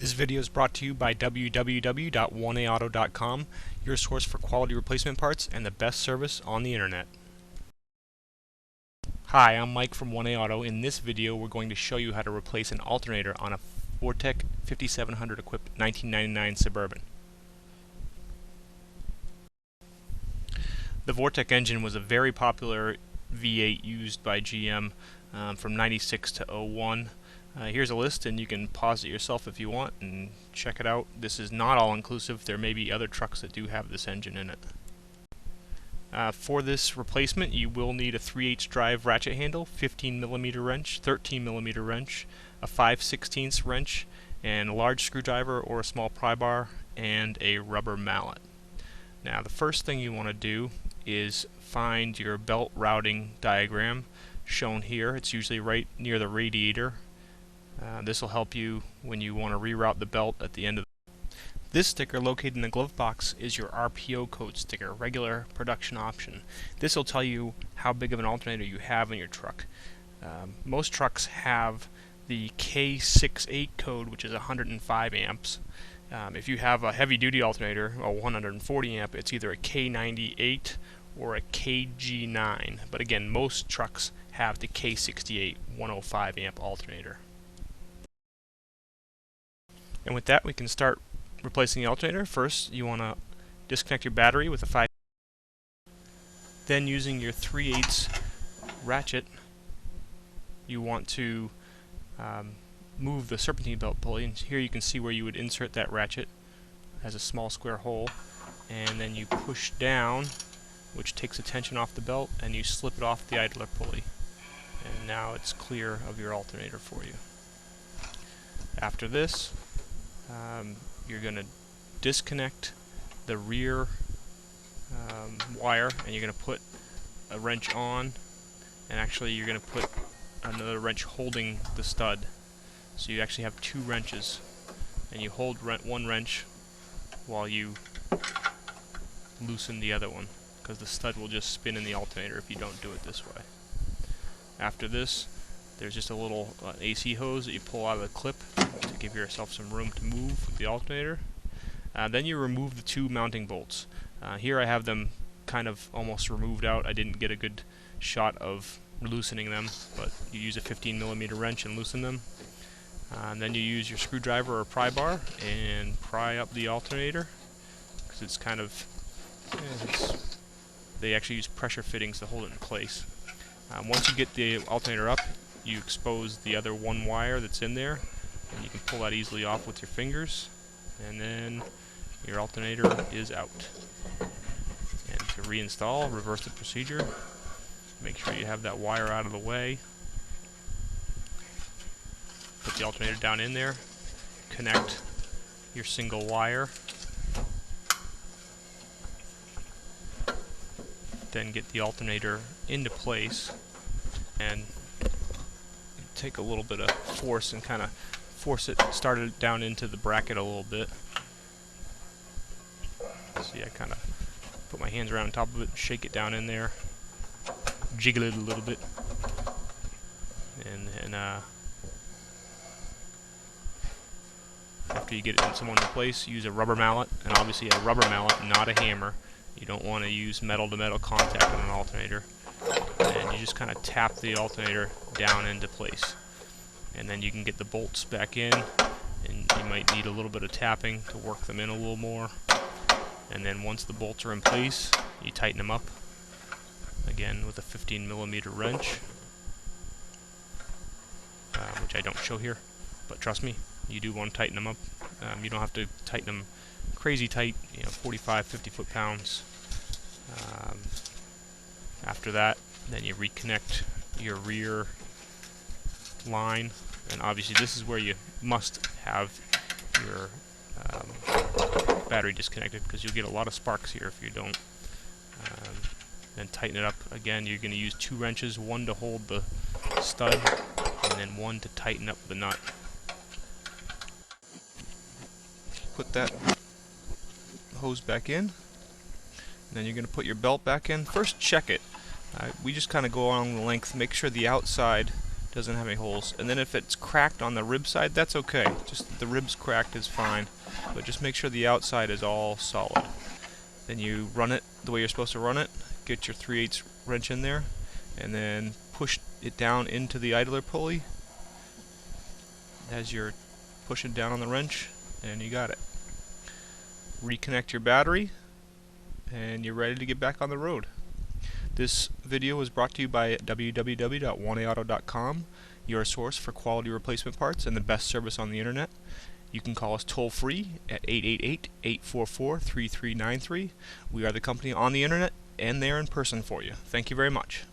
This video is brought to you by www.1aauto.com, your source for quality replacement parts and the best service on the internet. Hi, I'm Mike from 1A Auto. In this video we're going to show you how to replace an alternator on a Vortech 5700 equipped 1999 Suburban. The Vortech engine was a very popular V8 used by GM from 96 to 01. Here's a list, and you can pause it yourself if you want and check it out. This is not all inclusive. There may be other trucks that do have this engine in it. For this replacement you will need a 3/8 drive ratchet handle, 15mm wrench, 13mm wrench, a 5/16 wrench, and a large screwdriver or a small pry bar, and a rubber mallet. Now the first thing you want to do is find your belt routing diagram shown here. It's usually right near the radiator. This will help you when you want to reroute the belt at the end of This sticker located in the glove box is your RPO code sticker, regular production option. This will tell you how big of an alternator you have in your truck. Most trucks have the K68 code, which is 105 amps. If you have a heavy duty alternator, a 140 amp, it's either a K98 or a KG9. But again, most trucks have the K68 105 amp alternator. And with that, we can start replacing the alternator. First, you want to disconnect your battery with a 5. Then, using your 3/8 ratchet, you want to move the serpentine belt pulley. And here you can see where you would insert that ratchet. It has a small square hole, and then you push down, which takes the tension off the belt, and you slip it off the idler pulley. And now it's clear of your alternator for you. After this, you're going to disconnect the rear wire, and you're going to put a wrench on, and actually you're going to put another wrench holding the stud. So you actually have two wrenches, and you hold one wrench while you loosen the other one, because the stud will just spin in the alternator if you don't do it this way. After this, there's just a little AC hose that you pull out of the clip to give yourself some room to move with the alternator. Then you remove the two mounting bolts. Here I have them kind of almost removed out. I didn't get a good shot of loosening them, but you use a 15mm wrench and loosen them. And then you use your screwdriver or pry bar and pry up the alternator, because it's kind of they actually use pressure fittings to hold it in place. Once you get the alternator up, you expose the other one wire that's in there, and you can pull that easily off with your fingers, and then your alternator is out. And to reinstall, reverse the procedure. Make sure you have that wire out of the way. Put the alternator down in there, connect your single wire, then get the alternator into place, and take a little bit of force and kind of start it down into the bracket a little bit. See, I kind of put my hands around top of it, shake it down in there, jiggle it a little bit, and then after you get it in someone in place, use a rubber mallet, and obviously a rubber mallet, not a hammer. You don't want to use metal-to-metal contact on an alternator. And you just kind of tap the alternator down into place. And then you can get the bolts back in, and you might need a little bit of tapping to work them in a little more. And then once the bolts are in place, you tighten them up, again with a 15mm wrench, which I don't show here, but trust me, you do want to tighten them up. You don't have to tighten them crazy tight, 45, 50 foot-pounds. After that, then you reconnect your rear line, and obviously this is where you must have your battery disconnected, because you'll get a lot of sparks here if you don't. Then tighten it up. Again, you're going to use two wrenches, one to hold the stud, and then one to tighten up the nut. Put that hose back in, and then you're going to put your belt back in. First, check it. We just kind of go along the length, make sure the outside doesn't have any holes. And then if it's cracked on the rib side, that's okay. Just the ribs cracked is fine. But just make sure the outside is all solid. Then you run it the way you're supposed to run it. Get your 3/8 wrench in there, and then push it down into the idler pulley as you're pushing down on the wrench, and you got it. Reconnect your battery, and you're ready to get back on the road. This video was brought to you by www.1aauto.com, your source for quality replacement parts and the best service on the internet. You can call us toll-free at 888-844-3393. We are the company on the internet and there in person for you. Thank you very much.